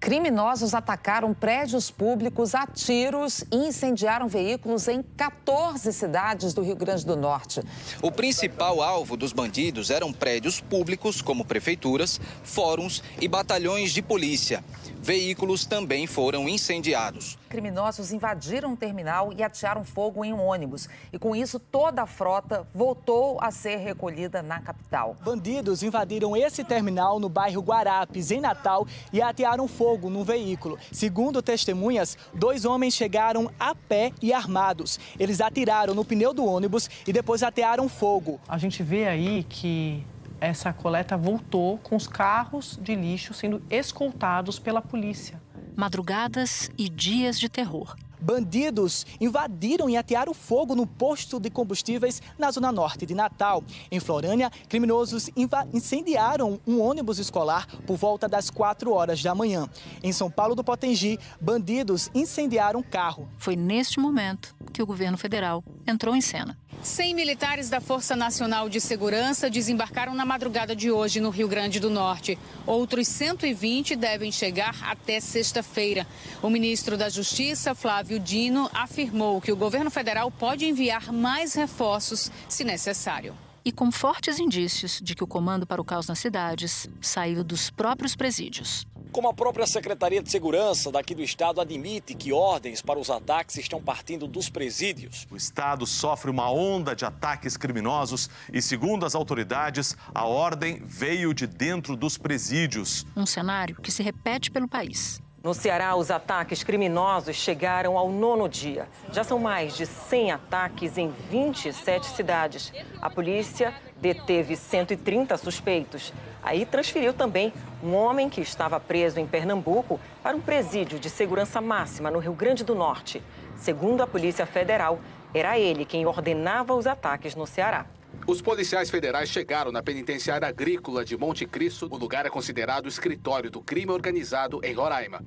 Criminosos atacaram prédios públicos a tiros e incendiaram veículos em 14 cidades do Rio Grande do Norte. O principal alvo dos bandidos eram prédios públicos, como prefeituras, fóruns e batalhões de polícia. Veículos também foram incendiados. Criminosos invadiram um terminal e atearam fogo em um ônibus. E com isso, toda a frota voltou a ser recolhida na capital. Bandidos invadiram esse terminal no bairro Guarapes, em Natal, e atearam fogo num veículo. Segundo testemunhas, 2 homens chegaram a pé e armados. Eles atiraram no pneu do ônibus e depois atearam fogo. A gente vê aí que essa coleta voltou com os carros de lixo sendo escoltados pela polícia. Madrugadas e dias de terror. Bandidos invadiram e atearam fogo no posto de combustíveis na zona norte de Natal. Em Florânia, criminosos incendiaram um ônibus escolar por volta das 4 horas da manhã. Em São Paulo do Potengi, bandidos incendiaram um carro. Foi neste momento que o governo federal entrou em cena. 100 militares da Força Nacional de Segurança desembarcaram na madrugada de hoje no Rio Grande do Norte. Outros 120 devem chegar até sexta-feira. O ministro da Justiça, Flávio Dino, afirmou que o governo federal pode enviar mais reforços se necessário. E com fortes indícios de que o comando para o caos nas cidades saiu dos próprios presídios. Como a própria Secretaria de Segurança daqui do estado admite que ordens para os ataques estão partindo dos presídios. O estado sofre uma onda de ataques criminosos e, segundo as autoridades, a ordem veio de dentro dos presídios. Um cenário que se repete pelo país. No Ceará, os ataques criminosos chegaram ao 9º dia. Já são mais de 100 ataques em 27 cidades. A polícia deteve 130 suspeitos. Aí transferiu também um homem que estava preso em Pernambuco para um presídio de segurança máxima no Rio Grande do Norte. Segundo a Polícia Federal, era ele quem ordenava os ataques no Ceará. Os policiais federais chegaram na penitenciária agrícola de Monte Cristo. O lugar é considerado o escritório do crime organizado em Roraima.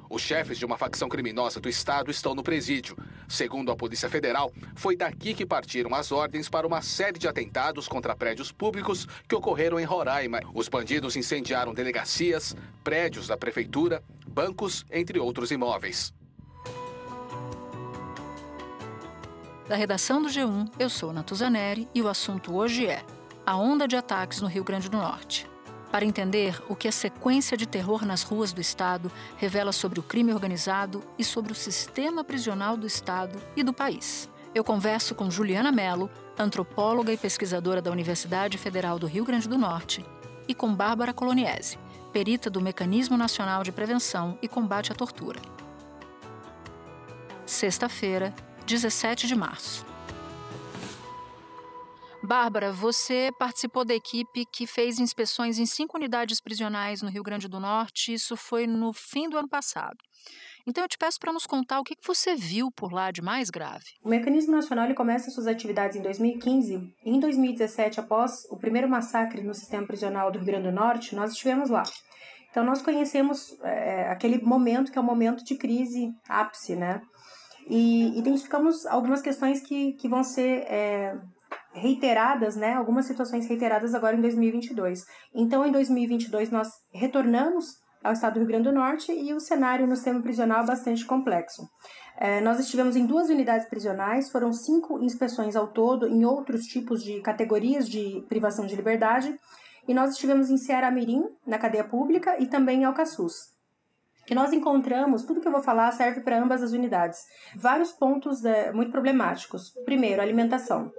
Os chefes de uma facção criminosa do estado estão no presídio. Segundo a Polícia Federal, foi daqui que partiram as ordens para uma série de atentados contra prédios públicos que ocorreram em Roraima. Os bandidos incendiaram delegacias, prédios da prefeitura, bancos, entre outros imóveis. Da redação do G1, eu sou Natuzaneri e o assunto hoje é a onda de ataques no Rio Grande do Norte. Para entender o que a sequência de terror nas ruas do estado revela sobre o crime organizado e sobre o sistema prisional do estado e do país. Eu converso com Juliana Mello, antropóloga e pesquisadora da Universidade Federal do Rio Grande do Norte, e com Bárbara Coloniese, perita do Mecanismo Nacional de Prevenção e Combate à Tortura. Sexta-feira, 17 de março. Bárbara, você participou da equipe que fez inspeções em 5 unidades prisionais no Rio Grande do Norte. Isso foi no fim do ano passado. Então eu te peço para nos contar o que você viu por lá de mais grave. O Mecanismo Nacional começa suas atividades em 2015 e em 2017, após o primeiro massacre no sistema prisional do Rio Grande do Norte, nós estivemos lá. Então nós conhecemos aquele momento que é o momento de crise ápice, né? E identificamos algumas questões que vão ser reiteradas, né? Algumas situações reiteradas agora em 2022. Então, em 2022, nós retornamos ao estado do Rio Grande do Norte e o cenário no sistema prisional é bastante complexo. Nós estivemos em 2 unidades prisionais, foram 5 inspeções ao todo em outros tipos de categorias de privação de liberdade, e nós estivemos em Ceará-Mirim, na cadeia pública, e também em Alcaçuz. Que nós encontramos, tudo que eu vou falar serve para ambas as unidades, vários pontos muito problemáticos. Primeiro, alimentação.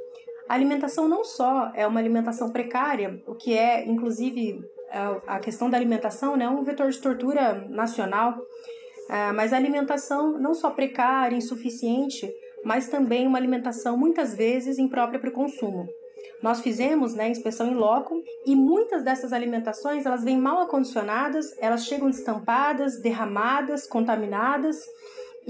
A alimentação não só é uma alimentação precária, o que é, inclusive, a questão da alimentação, né, é um vetor de tortura nacional, mas a alimentação não só precária, insuficiente, mas também uma alimentação, muitas vezes, imprópria para o consumo. Nós fizemos, né, inspeção em loco e muitas dessas alimentações elas vêm mal acondicionadas, elas chegam destampadas, derramadas, contaminadas,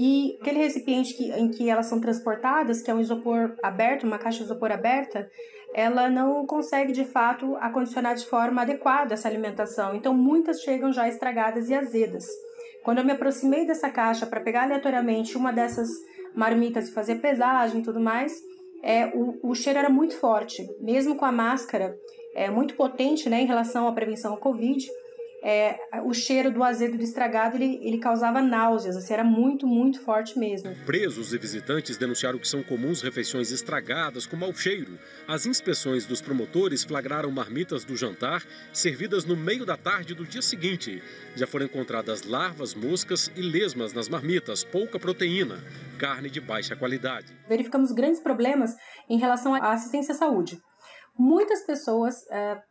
e aquele recipiente em que elas são transportadas, que é um isopor aberto, uma caixa de isopor aberta, ela não consegue de fato acondicionar de forma adequada essa alimentação, então muitas chegam já estragadas e azedas. Quando eu me aproximei dessa caixa para pegar aleatoriamente uma dessas marmitas e fazer pesagem e tudo mais, o cheiro era muito forte, mesmo com a máscara muito potente, né, em relação à prevenção ao Covid, o cheiro do azedo do estragado, ele causava náuseas, assim, era muito, muito forte mesmo. Presos e visitantes denunciaram que são comuns refeições estragadas com mau cheiro. As inspeções dos promotores flagraram marmitas do jantar servidas no meio da tarde do dia seguinte. Já foram encontradas larvas, moscas e lesmas nas marmitas, pouca proteína, carne de baixa qualidade. Verificamos grandes problemas em relação à assistência à saúde. Muitas pessoas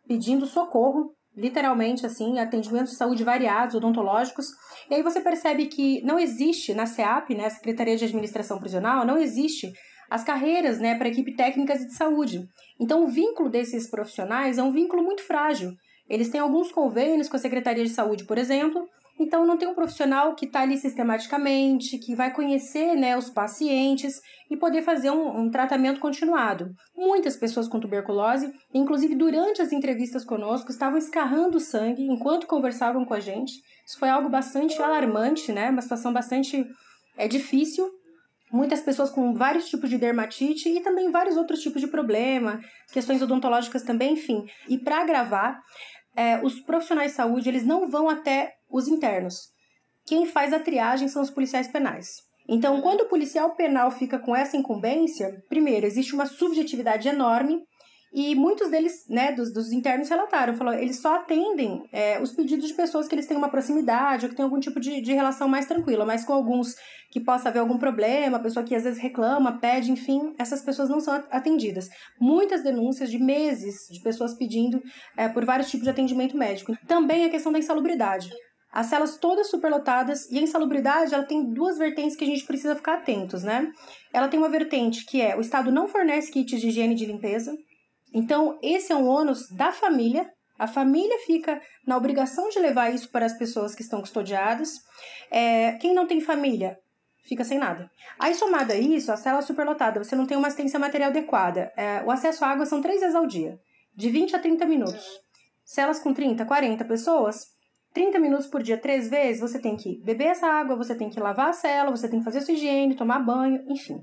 pedindo socorro, literalmente, assim, atendimentos de saúde variados, odontológicos. E aí você percebe que não existe na SEAP, né, Secretaria de Administração Prisional, não existe as carreiras, né, para a equipe técnica de saúde. Então, o vínculo desses profissionais é um vínculo muito frágil. Eles têm alguns convênios com a Secretaria de Saúde, por exemplo, então não tem um profissional que está ali sistematicamente, que vai conhecer, né, os pacientes e poder fazer um tratamento continuado. Muitas pessoas com tuberculose, inclusive durante as entrevistas conosco, estavam escarrando sangue enquanto conversavam com a gente. Isso foi algo bastante alarmante, né, uma situação bastante difícil. Muitas pessoas com vários tipos de dermatite e também vários outros tipos de problema, questões odontológicas também, enfim. E para agravar, os profissionais de saúde, eles não vão até os internos. Quem faz a triagem são os policiais penais. Então, quando o policial penal fica com essa incumbência, primeiro, existe uma subjetividade enorme e muitos deles, né, dos internos relataram, eles só atendem os pedidos de pessoas que eles têm uma proximidade ou que têm algum tipo de relação mais tranquila, mas com alguns que possa haver algum problema, a pessoa que às vezes reclama, pede, enfim, essas pessoas não são atendidas. Muitas denúncias de meses de pessoas pedindo por vários tipos de atendimento médico. Também a questão da insalubridade. As celas todas superlotadas e a insalubridade, ela tem duas vertentes que a gente precisa ficar atentos, né? Ela tem uma vertente que o Estado não fornece kits de higiene e de limpeza. Então, esse é um ônus da família. A família fica na obrigação de levar isso para as pessoas que estão custodiadas. Quem não tem família fica sem nada. Aí, somado a isso, a cela superlotada, você não tem uma assistência material adequada. O acesso à água são 3 vezes ao dia, de 20 a 30 minutos. Celas com 30, 40 pessoas, 30 minutos por dia, 3 vezes, você tem que beber essa água, você tem que lavar a cela, você tem que fazer sua higiene, tomar banho, enfim.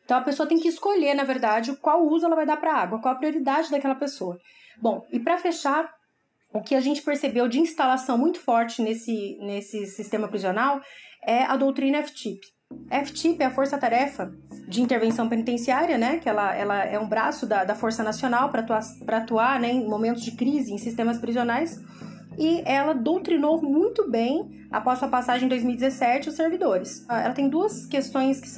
Então, a pessoa tem que escolher, na verdade, qual uso ela vai dar para a água, qual a prioridade daquela pessoa. Bom, e para fechar, o que a gente percebeu de instalação muito forte nesse sistema prisional é a doutrina FTIP. FTIP é a Força-Tarefa de Intervenção Penitenciária, né? Que ela é um braço da Força Nacional para atuar, né, em momentos de crise em sistemas prisionais. E ela doutrinou muito bem, após sua passagem em 2017, os servidores. Ela tem duas questões que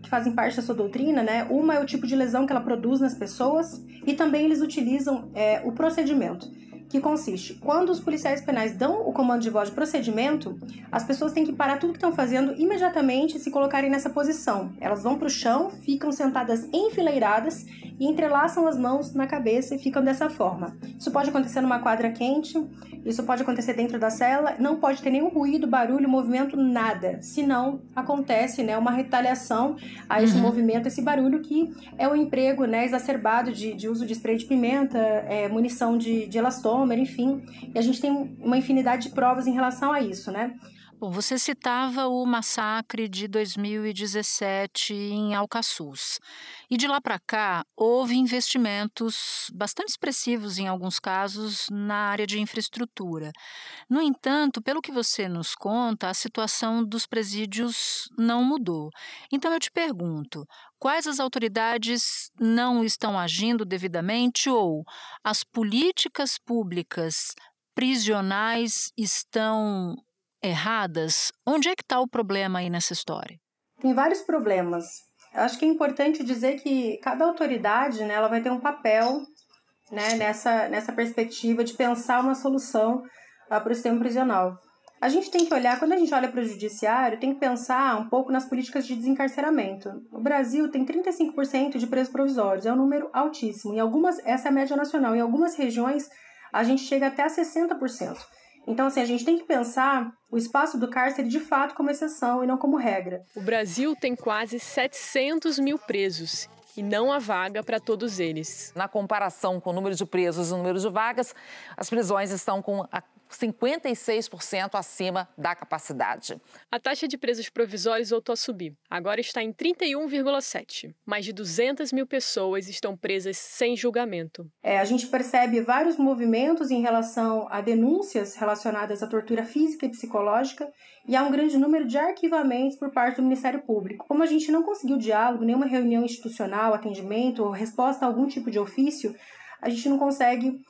fazem parte da sua doutrina, né? Uma é o tipo de lesão que ela produz nas pessoas e também eles utilizam o procedimento, que consiste, quando os policiais penais dão o comando de voz de procedimento, as pessoas têm que parar tudo que estão fazendo imediatamente e se colocarem nessa posição. Elas vão para o chão, ficam sentadas enfileiradas e entrelaçam as mãos na cabeça e ficam dessa forma. Isso pode acontecer numa quadra quente, isso pode acontecer dentro da cela, não pode ter nenhum ruído, barulho, movimento, nada. Senão, acontece, né, uma retaliação a esse movimento, esse barulho que é o emprego, né, exacerbado de uso de spray de pimenta, munição de elastômero, enfim, e a gente tem uma infinidade de provas em relação a isso, né? Bom, você citava o massacre de 2017 em Alcaçuz. E de lá para cá, houve investimentos bastante expressivos, em alguns casos, na área de infraestrutura. No entanto, pelo que você nos conta, a situação dos presídios não mudou. Então, eu te pergunto, quais as autoridades não estão agindo devidamente ou as políticas públicas prisionais estão erradas? Onde é que está o problema aí nessa história? Tem vários problemas. Eu acho que é importante dizer que cada autoridade, né, ela vai ter um papel, né, nessa perspectiva de pensar uma solução para o sistema prisional. A gente tem que olhar, quando a gente olha para o judiciário, tem que pensar um pouco nas políticas de desencarceramento. O Brasil tem 35% de presos provisórios, é um número altíssimo. Essa é a média nacional. Em algumas regiões, a gente chega até a 60%. Então, assim, a gente tem que pensar o espaço do cárcere de fato como exceção e não como regra. O Brasil tem quase 700 mil presos e não há vaga para todos eles. Na comparação com o número de presos e o número de vagas, as prisões estão com 56% acima da capacidade. A taxa de presos provisórios voltou a subir. Agora está em 31,7%. Mais de 200 mil pessoas estão presas sem julgamento. A gente percebe vários movimentos em relação a denúncias relacionadas à tortura física e psicológica e há um grande número de arquivamentos por parte do Ministério Público. Como a gente não conseguiu diálogo, nenhuma reunião institucional, atendimento ou resposta a algum tipo de ofício, a gente não consegue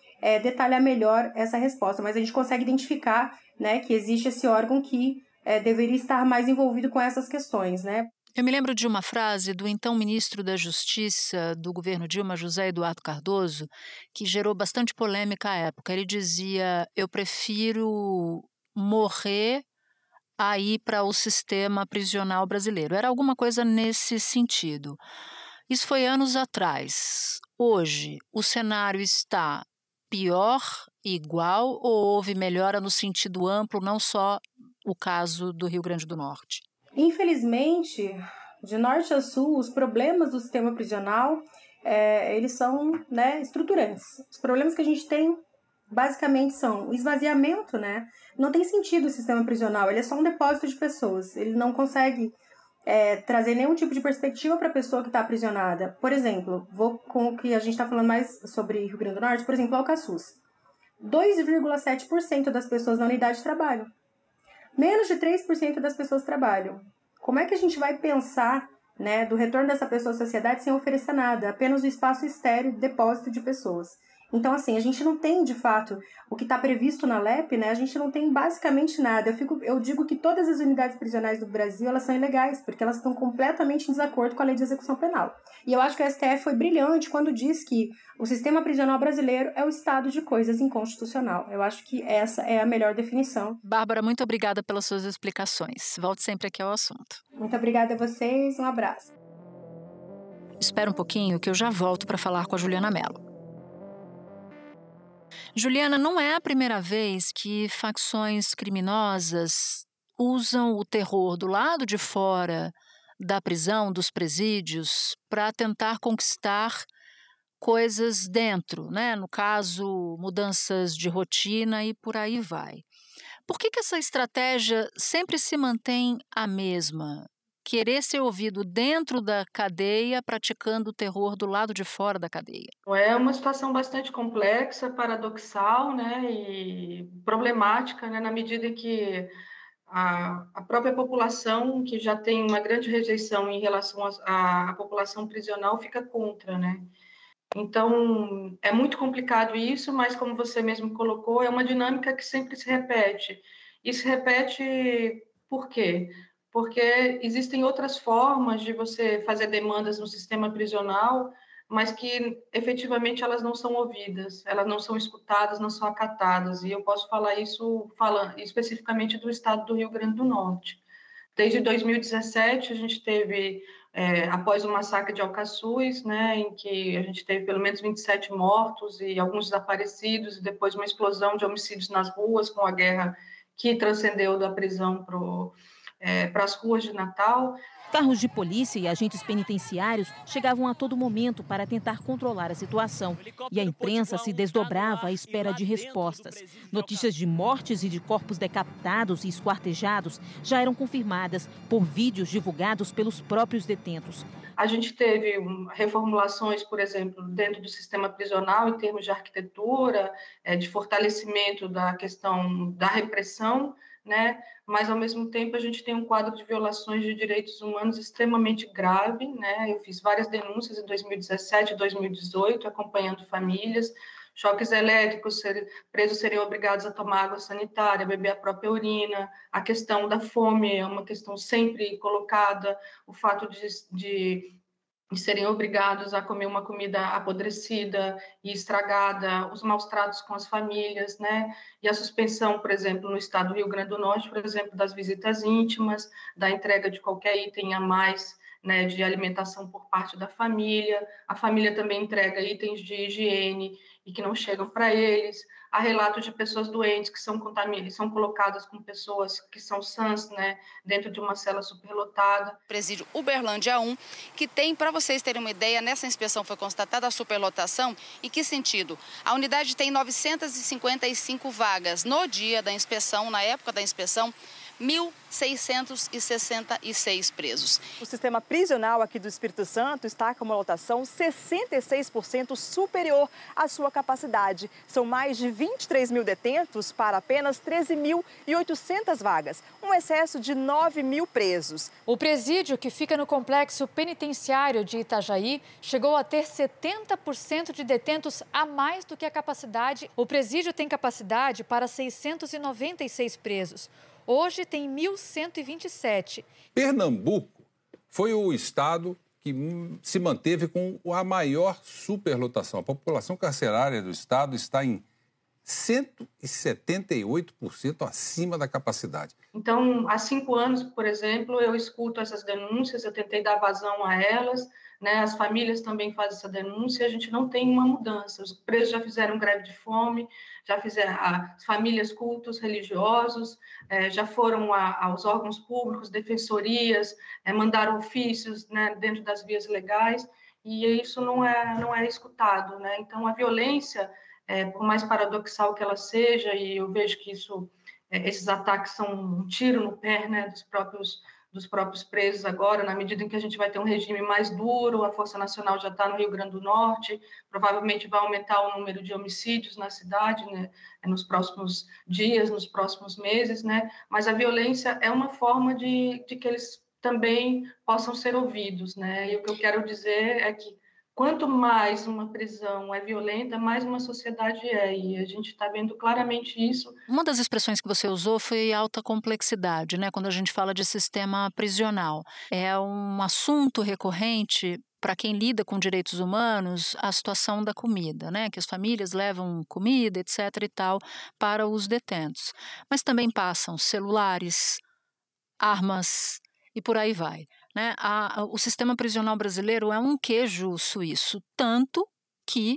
detalhar melhor essa resposta, mas a gente consegue identificar, né, que existe esse órgão que deveria estar mais envolvido com essas questões, né? Eu me lembro de uma frase do então ministro da Justiça do governo Dilma, José Eduardo Cardoso, que gerou bastante polêmica à época. Ele dizia: eu prefiro morrer a ir para o sistema prisional brasileiro. Era alguma coisa nesse sentido. Isso foi anos atrás. Hoje, o cenário está pior, igual ou houve melhora no sentido amplo, não só o caso do Rio Grande do Norte? Infelizmente, de norte a sul, os problemas do sistema prisional, eles são, né, estruturantes. Os problemas que a gente tem, basicamente, são o esvaziamento, né? Não tem sentido o sistema prisional, ele é só um depósito de pessoas. Ele não consegue trazer nenhum tipo de perspectiva para a pessoa que está aprisionada. Por exemplo, vou com o que a gente está falando mais sobre Rio Grande do Norte, por exemplo, Alcaçuz. 2,7% das pessoas na unidade trabalham. Menos de 3% das pessoas trabalham. Como é que a gente vai pensar, né, do retorno dessa pessoa à sociedade sem oferecer nada? Apenas o espaço estéril de depósito de pessoas. Então, assim, a gente não tem, de fato, o que está previsto na LEP, né? A gente não tem basicamente nada. Eu digo que todas as unidades prisionais do Brasil, elas são ilegais, porque elas estão completamente em desacordo com a lei de execução penal. E eu acho que o STF foi brilhante quando diz que o sistema prisional brasileiro é o estado de coisas inconstitucional. Eu acho que essa é a melhor definição. Bárbara, muito obrigada pelas suas explicações. Volte sempre aqui ao assunto. Muito obrigada a vocês, um abraço. Espera um pouquinho que eu já volto para falar com a Juliana Mello. Juliana, não é a primeira vez que facções criminosas usam o terror do lado de fora da prisão, dos presídios, para tentar conquistar coisas dentro, né? No caso, mudanças de rotina e por aí vai. Por que essa estratégia sempre se mantém a mesma? Querer ser ouvido dentro da cadeia, praticando o terror do lado de fora da cadeia. É uma situação bastante complexa, paradoxal, né, e problemática, né, na medida em que a própria população, que já tem uma grande rejeição em relação à população prisional, fica contra, né? Então, é muito complicado isso, mas como você mesmo colocou, é uma dinâmica que sempre se repete. E se repete por quê? Porque existem outras formas de você fazer demandas no sistema prisional, mas que efetivamente elas não são ouvidas, elas não são escutadas, não são acatadas. E eu posso falar isso falando especificamente do estado do Rio Grande do Norte. Desde 2017, a gente teve, após o massacre de Alcaçuz, né, em que a gente teve pelo menos 27 mortos e alguns desaparecidos, e depois uma explosão de homicídios nas ruas, com a guerra que transcendeu da prisão para as ruas de Natal. Carros de polícia e agentes penitenciários chegavam a todo momento para tentar controlar a situação. E a imprensa se desdobrava à espera de respostas. Notícias de mortes e de corpos decapitados e esquartejados já eram confirmadas por vídeos divulgados pelos próprios detentos. A gente teve reformulações, por exemplo, dentro do sistema prisional, em termos de arquitetura, de fortalecimento da questão da repressão, né? Mas, ao mesmo tempo, a gente tem um quadro de violações de direitos humanos extremamente grave, né? Eu fiz várias denúncias em 2017 e 2018, acompanhando famílias, choques elétricos, presos seriam obrigados a tomar água sanitária, beber a própria urina, a questão da fome é uma questão sempre colocada, o fato de serem obrigados a comer uma comida apodrecida e estragada, os maus tratos com as famílias, né? E a suspensão, por exemplo, no estado do Rio Grande do Norte, por exemplo, das visitas íntimas, da entrega de qualquer item a mais, né, de alimentação por parte da família. A família também entrega itens de higiene e que não chegam para eles. Há relatos de pessoas doentes que são colocadas com pessoas que são sãs, né, dentro de uma cela superlotada. Presídio Uberlândia 1, que tem, para vocês terem uma ideia, nessa inspeção foi constatada a superlotação. Em que sentido? A unidade tem 955 vagas. No dia da inspeção, na época da inspeção, 1.666 presos. O sistema prisional aqui do Espírito Santo está com uma lotação 66% superior à sua capacidade. São mais de 23 mil detentos para apenas 13.800 vagas, um excesso de 9 mil presos. O presídio, que fica no complexo penitenciário de Itajaí, chegou a ter 70% de detentos a mais do que a capacidade. O presídio tem capacidade para 696 presos. Hoje tem 1.127. Pernambuco foi o estado que se manteve com a maior superlotação. A população carcerária do estado está em 178% acima da capacidade. Então, há 5 anos, por exemplo, eu escuto essas denúncias, eu tentei dar vazão a elas, né? As famílias também fazem essa denúncia e a gente não tem uma mudança. Os presos já fizeram greve de fome, já fizeram as famílias, cultos religiosos, já foram aos órgãos públicos, defensorias, mandaram ofícios, né, dentro das vias legais, e isso não é escutado, né? Então, a violência, por mais paradoxal que ela seja, e eu vejo que esses ataques são um tiro no pé, né, dos próprios presos agora, na medida em que a gente vai ter um regime mais duro, a Força Nacional já está no Rio Grande do Norte, provavelmente vai aumentar o número de homicídios na cidade, né, nos próximos dias, nos próximos meses, né, mas a violência é uma forma de que eles também possam ser ouvidos, né, e o que eu quero dizer é que quanto mais uma prisão é violenta, mais uma sociedade é, e a gente está vendo claramente isso. Uma das expressões que você usou foi alta complexidade, né? Quando a gente fala de sistema prisional. É um assunto recorrente para quem lida com direitos humanos, a situação da comida, né? Que as famílias levam comida, etc. e tal, para os detentos. Mas também passam celulares, armas e por aí vai. Né? O sistema prisional brasileiro é um queijo suíço, tanto que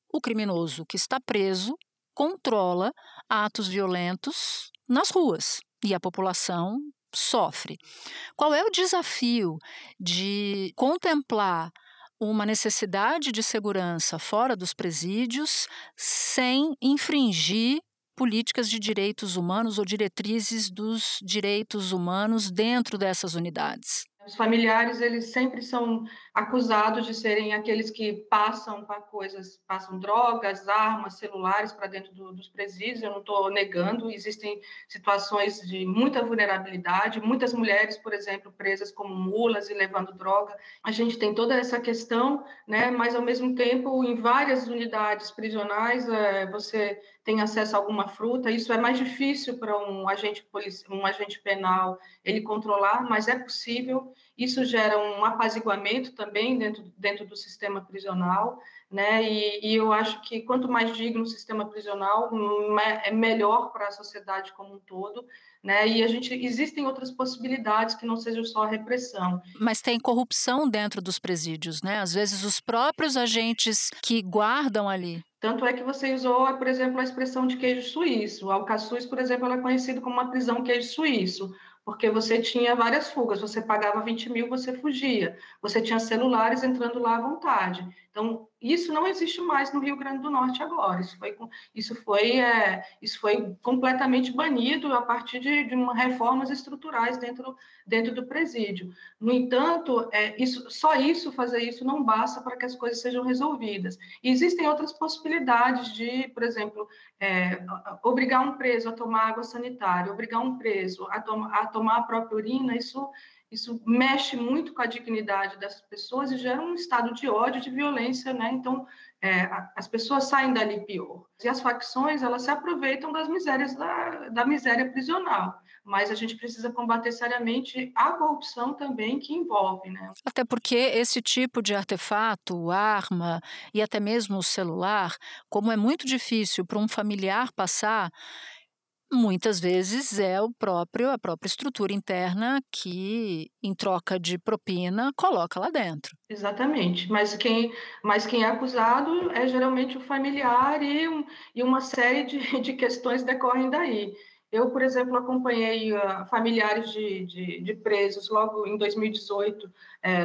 o criminoso que está preso controla atos violentos nas ruas e a população sofre. Qual é o desafio de contemplar uma necessidade de segurança fora dos presídios sem infringir políticas de direitos humanos ou diretrizes dos direitos humanos dentro dessas unidades? Os familiares, eles sempre são acusados de serem aqueles que passam drogas, armas, celulares para dentro dos presídios. Eu não estou negando, existem situações de muita vulnerabilidade, muitas mulheres, por exemplo, presas como mulas e levando droga. A gente tem toda essa questão, né? Mas, ao mesmo tempo, em várias unidades prisionais, você tem acesso a alguma fruta. Isso é mais difícil para um agente penal ele controlar, mas é possível. Isso gera um apaziguamento também dentro do sistema prisional, né? E eu acho que quanto mais digno o sistema prisional, é melhor para a sociedade como um todo, né? E existem outras possibilidades que não sejam só a repressão. Mas tem corrupção dentro dos presídios, né? Às vezes os próprios agentes que guardam ali. Tanto é que você usou, por exemplo, a expressão de queijo suíço. O Alcaçuz, por exemplo, ela é conhecido como uma prisão queijo suíço, porque você tinha várias fugas, você pagava 20 mil, você fugia, você tinha celulares entrando lá à vontade. Então, isso não existe mais no Rio Grande do Norte agora, isso foi completamente banido a partir de reformas estruturais dentro do presídio. No entanto, fazer isso não basta para que as coisas sejam resolvidas. E existem outras possibilidades de, por exemplo, obrigar um preso a tomar água sanitária, obrigar um preso a tomar a própria urina, isso mexe muito com a dignidade dessas pessoas e gera um estado de ódio, de violência, né? Então, as pessoas saem dali pior. E as facções, elas se aproveitam das misérias da miséria prisional. Mas a gente precisa combater seriamente a corrupção também que envolve, né? Até porque esse tipo de artefato, arma e até mesmo o celular, como é muito difícil para um familiar passar, muitas vezes é a própria estrutura interna que, em troca de propina, coloca lá dentro. Exatamente, mas quem é acusado é geralmente o familiar e uma série de questões decorrem daí. Eu, por exemplo, acompanhei familiares de presos logo em 2018,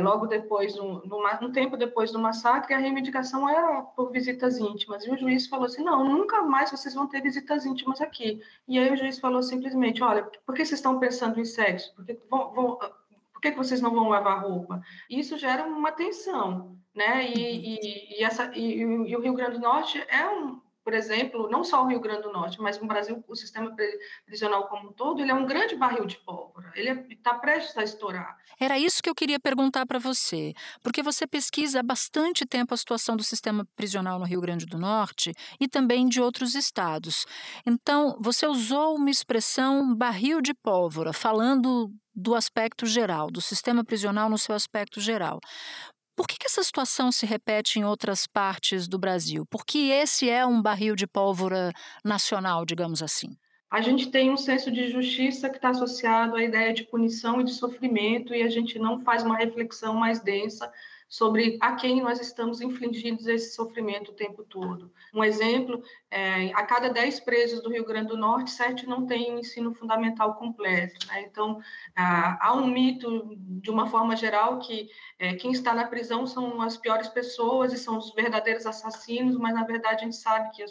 logo depois, um tempo depois do massacre, a reivindicação era por visitas íntimas. E o juiz falou assim, não, nunca mais vocês vão ter visitas íntimas aqui. E aí o juiz falou simplesmente, olha, por que vocês estão pensando em sexo? Por que vocês não vão lavar roupa? Isso gera uma tensão, né? E o Rio Grande do Norte por exemplo, não só o Rio Grande do Norte, mas no Brasil, o sistema prisional como um todo, ele é um grande barril de pólvora, ele está prestes a estourar. Era isso que eu queria perguntar para você, porque você pesquisa há bastante tempo a situação do sistema prisional no Rio Grande do Norte e também de outros estados. Então, você usou uma expressão barril de pólvora, falando do aspecto geral, do sistema prisional no seu aspecto geral. Por que essa situação se repete em outras partes do Brasil? Por que esse é um barril de pólvora nacional, digamos assim? A gente tem um senso de justiça que está associado à ideia de punição e de sofrimento, e a gente não faz uma reflexão mais densa sobre a quem nós estamos infligindo esse sofrimento o tempo todo. Um exemplo, a cada 10 presos do Rio Grande do Norte, 7 não têm o ensino fundamental completo, né? Então, há um mito, de uma forma geral, que quem está na prisão são as piores pessoas e são os verdadeiros assassinos, mas, na verdade, a gente sabe que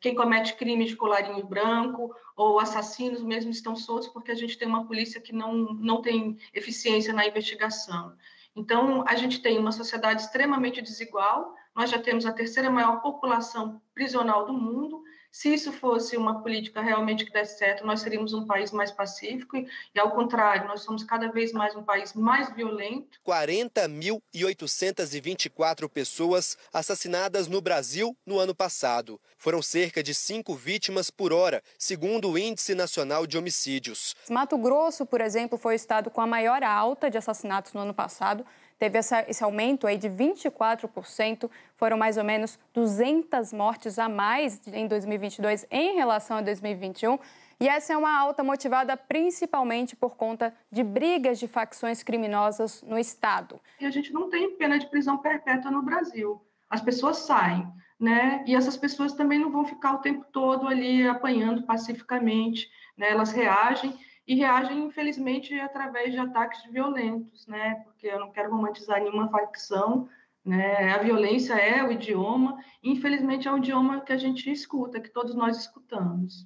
quem comete crime de colarinho branco ou assassinos mesmo estão soltos porque a gente tem uma polícia que não tem eficiência na investigação. Então, a gente tem uma sociedade extremamente desigual, nós já temos a 3ª maior população prisional do mundo. Se isso fosse uma política realmente que desse certo, nós seríamos um país mais pacífico e ao contrário, nós somos cada vez mais um país mais violento. 40.824 pessoas assassinadas no Brasil no ano passado. Foram cerca de 5 vítimas por hora, segundo o Índice Nacional de Homicídios. Mato Grosso, por exemplo, foi o estado com a maior alta de assassinatos no ano passado. Teve esse aumento aí de 24%, foram mais ou menos 200 mortes a mais em 2022 em relação a 2021. E essa é uma alta motivada principalmente por conta de brigas de facções criminosas no estado. E a gente não tem pena de prisão perpétua no Brasil. As pessoas saem, né? E essas pessoas também não vão ficar o tempo todo ali apanhando pacificamente, né? Elas reagem. E reagem, infelizmente, através de ataques violentos, né? Porque eu não quero romantizar nenhuma facção, né? A violência é o idioma, e infelizmente é um idioma que a gente escuta, que todos nós escutamos.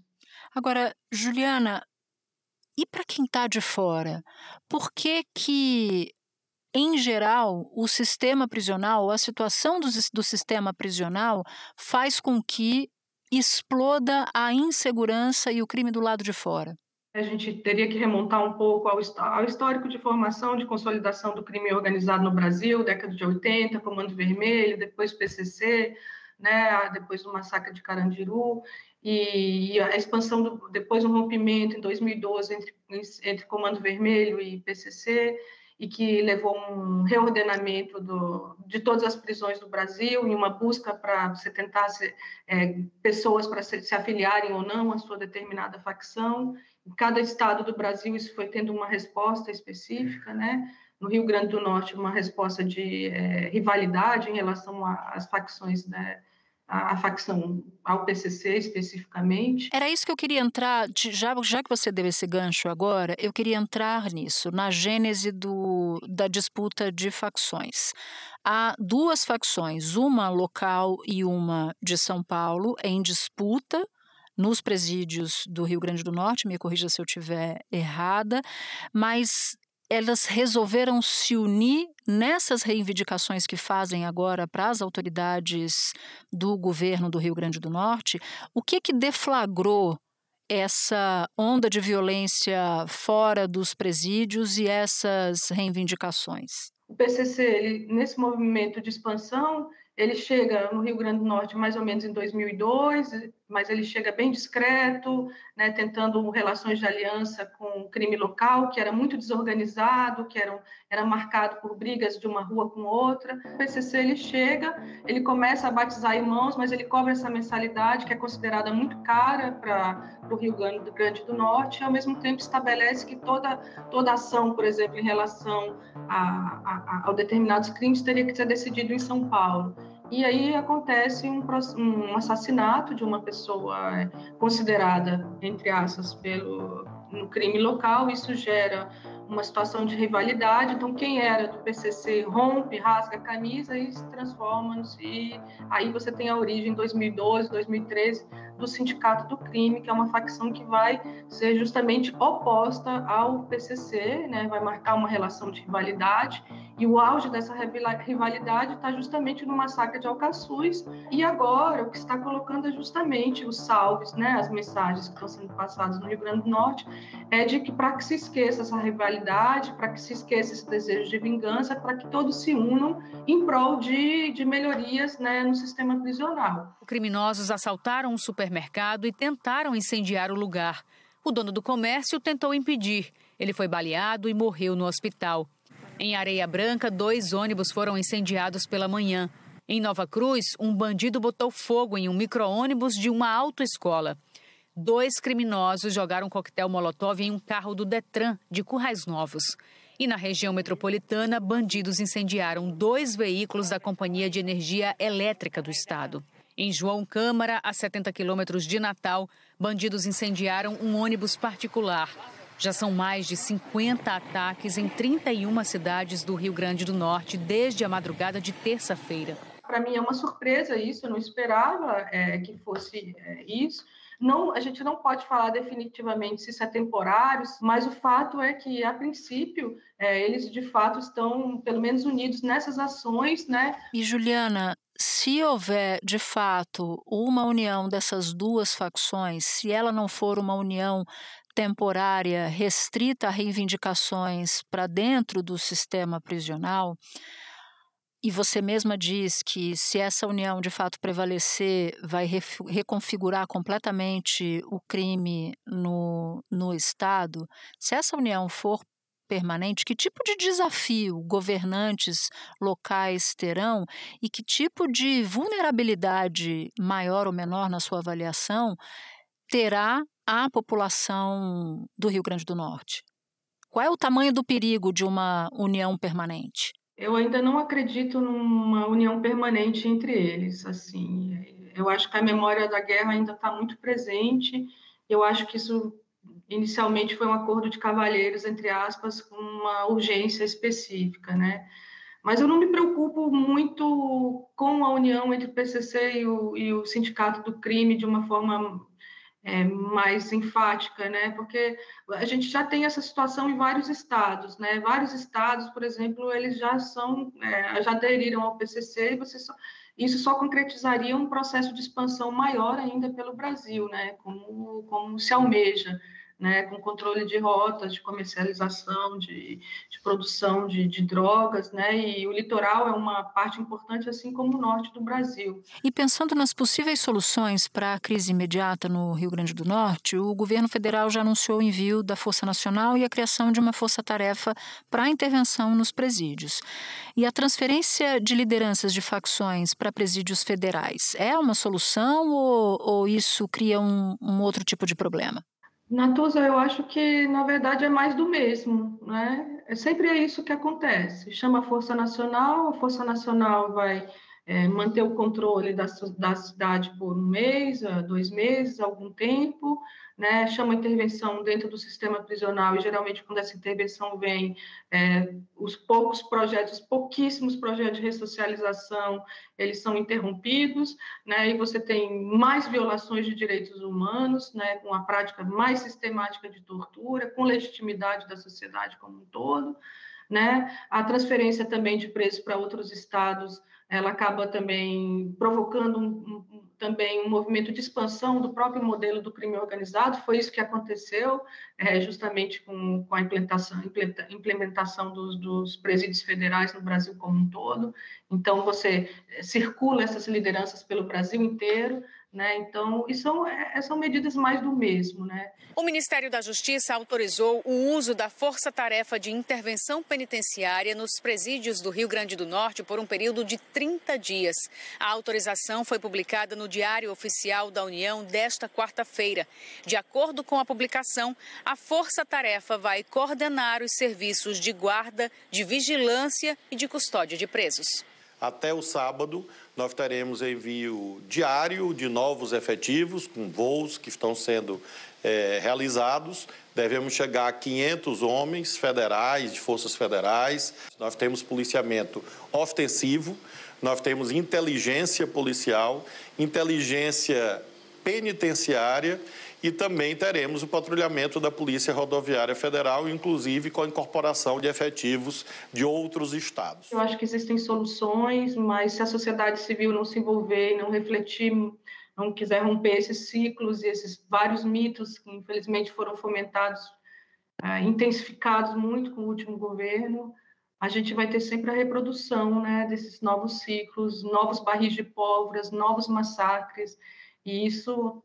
Agora, Juliana, e para quem está de fora, por que, em geral, o sistema prisional, a situação do sistema prisional faz com que exploda a insegurança e o crime do lado de fora? A gente teria que remontar um pouco ao histórico de formação, de consolidação do crime organizado no Brasil, década de 80, Comando Vermelho, depois PCC, né, depois do massacre de Carandiru, e a expansão, depois um rompimento em 2012 entre Comando Vermelho e PCC, e que levou um reordenamento de todas as prisões do Brasil, em uma busca para você tentar pessoas para se afiliarem ou não à sua determinada facção. Em cada estado do Brasil isso foi tendo uma resposta específica, né? No Rio Grande do Norte, uma resposta de rivalidade em relação às facções, né? A facção ao PCC especificamente. Era isso que eu queria entrar, já que você deu esse gancho agora, eu queria entrar nisso, na gênese da disputa de facções. Há 2 facções, uma local e uma de São Paulo, em disputa nos presídios do Rio Grande do Norte, me corrija se eu estiver errada, mas elas resolveram se unir nessas reivindicações que fazem agora para as autoridades do governo do Rio Grande do Norte. O que deflagrou essa onda de violência fora dos presídios e essas reivindicações? O PCC, nesse movimento de expansão, ele chega no Rio Grande do Norte mais ou menos em 2002, mas ele chega bem discreto, né, tentando relações de aliança com o crime local, que era muito desorganizado, que era marcado por brigas de uma rua com outra. O PCC ele chega, ele começa a batizar irmãos, mas ele cobra essa mensalidade, que é considerada muito cara para o Rio Grande do Norte, e ao mesmo tempo estabelece que toda ação, por exemplo, em relação a determinados crimes, teria que ser decidido em São Paulo. E aí acontece um assassinato de uma pessoa considerada, entre aspas, no crime local. Isso gera uma situação de rivalidade. Então, quem era do PCC rompe, rasga a camisa e se transforma. E aí você tem a origem em 2012, 2013 do Sindicato do Crime, que é uma facção que vai ser justamente oposta ao PCC, né? Vai marcar uma relação de rivalidade. E o auge dessa rivalidade está justamente no massacre de Alcaçuz. E agora o que está colocando é justamente os salves, né? As mensagens que estão sendo passadas no Rio Grande do Norte, é de que para que se esqueça essa rivalidade, para que se esqueça esse desejo de vingança, para que todos se unam em prol de melhorias, né, no sistema prisional. Criminosos assaltaram um supermercado e tentaram incendiar o lugar. O dono do comércio tentou impedir. Ele foi baleado e morreu no hospital. Em Areia Branca, 2 ônibus foram incendiados pela manhã. Em Nova Cruz, um bandido botou fogo em um micro-ônibus de uma autoescola. 2 criminosos jogaram coquetel molotov em um carro do Detran, de Currais Novos. E na região metropolitana, bandidos incendiaram 2 veículos da Companhia de Energia Elétrica do Estado. Em João Câmara, a 70 quilômetros de Natal, bandidos incendiaram um ônibus particular. Já são mais de 50 ataques em 31 cidades do Rio Grande do Norte desde a madrugada de terça-feira. Para mim é uma surpresa isso, eu não esperava que fosse isso. Não, a gente não pode falar definitivamente se isso é temporário, mas o fato é que, a princípio, eles de fato estão, pelo menos, unidos nessas ações, né? E, Juliana, se houver, de fato, uma união dessas 2 facções, se ela não for uma união temporária, restrita a reivindicações para dentro do sistema prisional, e você mesma diz que se essa união de fato prevalecer, vai reconfigurar completamente o crime no Estado, se essa união for permanente, que tipo de desafio governantes locais terão e que tipo de vulnerabilidade maior ou menor na sua avaliação terá a população do Rio Grande do Norte? Qual é o tamanho do perigo de uma união permanente? Eu ainda não acredito numa união permanente entre eles. Assim, eu acho que a memória da guerra ainda está muito presente. Eu acho que isso inicialmente foi um acordo de cavalheiros, entre aspas, com uma urgência específica, né? Mas eu não me preocupo muito com a união entre o PCC e o Sindicato do Crime de uma forma mais enfática, né? Porque a gente já tem essa situação em vários estados, né? Vários estados, por exemplo, eles já aderiram ao PCC e isso só concretizaria um processo de expansão maior ainda pelo Brasil, né? Como se almeja, né? Com controle de rotas, de comercialização, de produção de drogas, né? E o litoral é uma parte importante, assim como o norte do Brasil. E pensando nas possíveis soluções para a crise imediata no Rio Grande do Norte, o governo federal já anunciou o envio da Força Nacional e a criação de uma força-tarefa para a intervenção nos presídios. E a transferência de lideranças de facções para presídios federais é uma solução ou isso cria um outro tipo de problema? Natuza, eu acho que, na verdade, é mais do mesmo, né? Sempre é isso que acontece. Chama a Força Nacional vai manter o controle da cidade por 1 mês, 2 meses, algum tempo, né? Chama a intervenção dentro do sistema prisional e, geralmente, quando essa intervenção vem, os pouquíssimos projetos de ressocialização, eles são interrompidos, né? E você tem mais violações de direitos humanos, né? Com a prática mais sistemática de tortura, com legitimidade da sociedade como um todo, né? A transferência também de presos para outros estados, ela acaba também provocando também um movimento de expansão do próprio modelo do crime organizado. Foi isso que aconteceu, justamente com a implementação dos presídios federais no Brasil como um todo. Então, você circula essas lideranças pelo Brasil inteiro, né? Então, são medidas mais do mesmo, né? O Ministério da Justiça autorizou o uso da Força-Tarefa de Intervenção Penitenciária nos presídios do Rio Grande do Norte por um período de 30 dias. A autorização foi publicada no Diário Oficial da União desta quarta-feira. De acordo com a publicação, a Força-Tarefa vai coordenar os serviços de guarda, de vigilância e de custódia de presos. Até o sábado, nós teremos envio diário de novos efetivos, com voos que estão sendo realizados. Devemos chegar a 500 homens federais, de forças federais. Nós temos policiamento ostensivo, nós temos inteligência policial, inteligência penitenciária e também teremos o patrulhamento da Polícia Rodoviária Federal, inclusive com a incorporação de efetivos de outros estados. Eu acho que existem soluções, mas se a sociedade civil não se envolver e não refletir, não quiser romper esses ciclos e esses vários mitos que infelizmente foram fomentados, intensificados muito com o último governo, a gente vai ter sempre a reprodução, né, desses novos ciclos, novos barris de pólvora, novos massacres, e isso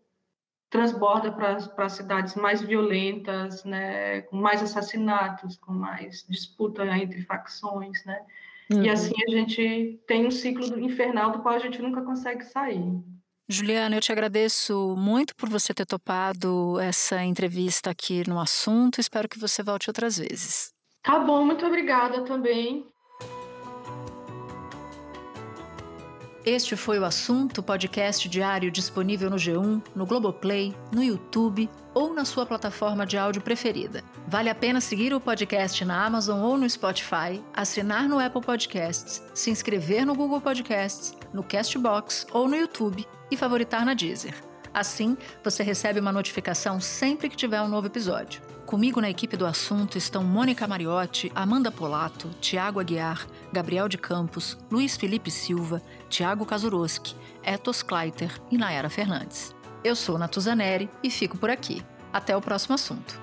transborda para cidades mais violentas, né, com mais assassinatos, com mais disputa entre facções, né? E assim a gente tem um ciclo infernal do qual a gente nunca consegue sair. Juliana, eu te agradeço muito por você ter topado essa entrevista aqui no Assunto. Espero que você volte outras vezes. Tá bom, muito obrigada também. Este foi o Assunto, podcast diário disponível no G1, no Globoplay, no YouTube ou na sua plataforma de áudio preferida. Vale a pena seguir o podcast na Amazon ou no Spotify, assinar no Apple Podcasts, se inscrever no Google Podcasts, no Castbox ou no YouTube e favoritar na Deezer. Assim, você recebe uma notificação sempre que tiver um novo episódio. Comigo na equipe do Assunto estão Mônica Mariotti, Amanda Polato, Tiago Aguiar, Gabriel de Campos, Luiz Felipe Silva, Tiago Kazuroski, Etos Kleiter e Nayara Fernandes. Eu sou Natuzaneri e fico por aqui. Até o próximo assunto.